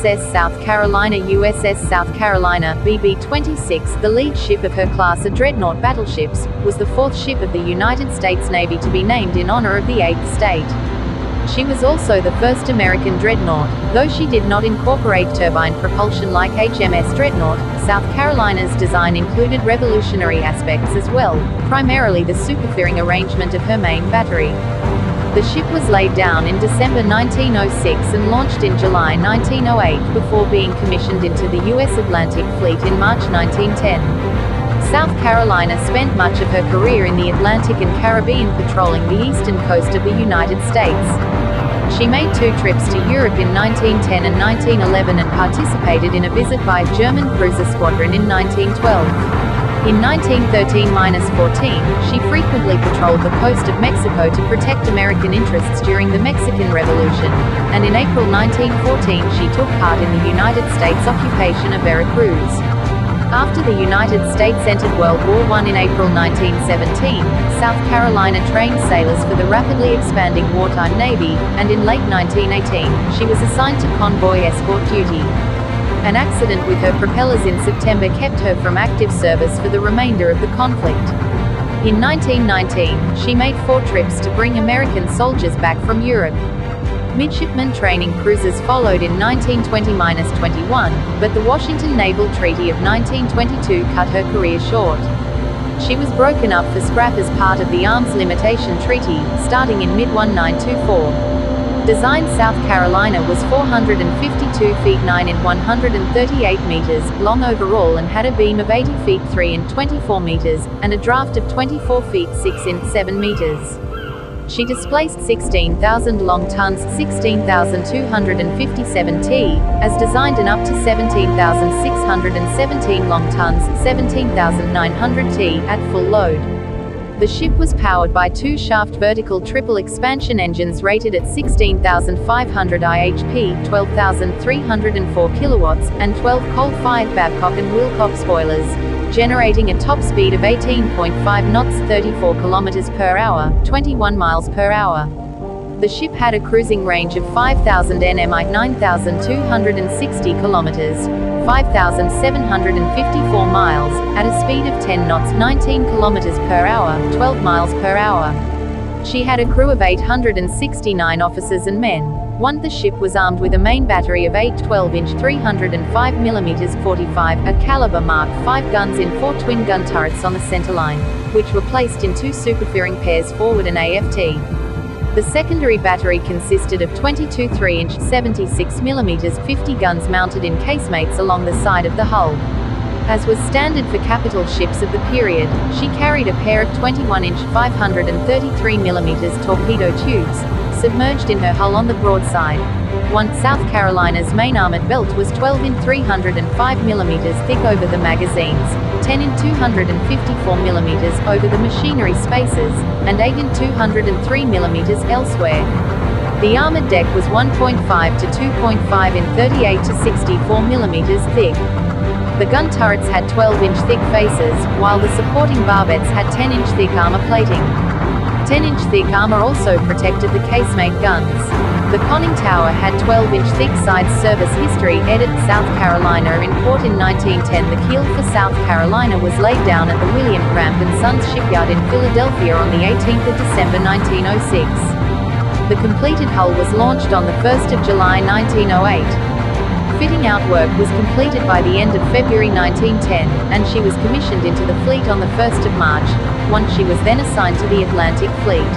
USS South Carolina. USS South Carolina, BB-26, the lead ship of her class of dreadnought battleships, was the fourth ship of the United States Navy to be named in honor of the eighth state. She was also the first American dreadnought, though she did not incorporate turbine propulsion like HMS Dreadnought. South Carolina's design included revolutionary aspects as well, primarily the superfairing arrangement of her main battery. The ship was laid down in December 1906 and launched in July 1908 before being commissioned into the U.S. Atlantic Fleet in March 1910. South Carolina spent much of her career in the Atlantic and Caribbean patrolling the eastern coast of the United States. She made 2 trips to Europe in 1910 and 1911 and participated in a visit by German cruiser squadron in 1912. In 1913–14, she frequently patrolled the coast of Mexico to protect American interests during the Mexican Revolution, and in April 1914 she took part in the United States occupation of Veracruz. After the United States entered World War I in April 1917, South Carolina trained sailors for the rapidly expanding wartime Navy, and in late 1918, she was assigned to convoy escort duty. An accident with her propellers in September kept her from active service for the remainder of the conflict. In 1919, she made 4 trips to bring American soldiers back from Europe. Midshipman training cruises followed in 1920–21, but the Washington Naval Treaty of 1922 cut her career short. She was broken up for scrap as part of the Arms Limitation Treaty, starting in mid-1924. Designed South Carolina was 452 feet 9 and 138 meters long overall and had a beam of 80 feet 3 and 24 meters, and a draft of 24 feet 6 and 7 meters. She displaced 16,000 long tons, 16,257 t, as designed, and up to 17,617 long tons, 17,900 t, at full load. The ship was powered by 2 shaft vertical triple expansion engines rated at 16,500 IHP, 12,304 kilowatts, and 12 coal-fired Babcock and Wilcox boilers, generating a top speed of 18.5 knots, 34 kilometers per hour, 21 miles per hour. The ship had a cruising range of 5,000 nmi, 9,260 kilometers, 5,754 miles, at a speed of 10 knots, 19 kilometers per hour, 12 miles per hour. She had a crew of 869 officers and men. The ship was armed with a main battery of 8 12-inch 305mm 45 a caliber Mark V guns in 4 twin gun turrets on the centerline, which were placed in 2 superfairing pairs forward and aft. The secondary battery consisted of 22 3-inch 76mm 50 guns mounted in casemates along the side of the hull. As was standard for capital ships of the period, she carried a pair of 21-inch 533mm torpedo tubes, submerged in her hull on the broadside. South Carolina's main armored belt was 12-inch 305mm thick over the magazines, 10-inch 254mm over the machinery spaces, and 8-inch 203mm elsewhere. The armored deck was 1.5 to 2.5 in 38 to 64mm thick. The gun turrets had 12-inch thick faces, while the supporting barbettes had 10-inch thick armor plating. 10-inch thick armor also protected the casemate guns. The conning tower had 12-inch thick sides. Service history. Edit. South Carolina in port in 1910. The keel for South Carolina was laid down at the William Cramp & Sons shipyard in Philadelphia on the 18th of December 1906. The completed hull was launched on the 1st of July 1908. Fitting out work was completed by the end of February 1910, and she was commissioned into the fleet on the 1st of March. She was then assigned to the Atlantic Fleet.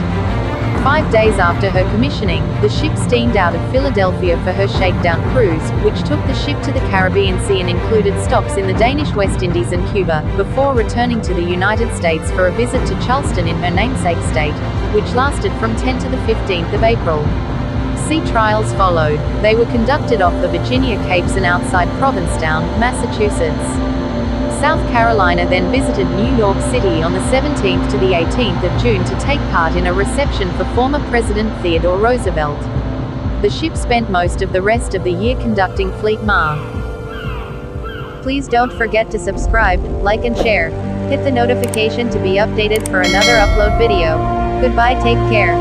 5 days after her commissioning, the ship steamed out of Philadelphia for her shakedown cruise, which took the ship to the Caribbean Sea and included stops in the Danish West Indies and Cuba, before returning to the United States for a visit to Charleston in her namesake state, which lasted from 10 to the 15th of April. Sea trials followed. They were conducted off the Virginia Capes and outside Provincetown, Massachusetts. South Carolina then visited New York City on the 17th to the 18th of June to take part in a reception for former President Theodore Roosevelt. The ship spent most of the rest of the year conducting Fleet Mar. Please don't forget to subscribe, like and share. Hit the notification to be updated for another upload video. Goodbye, take care.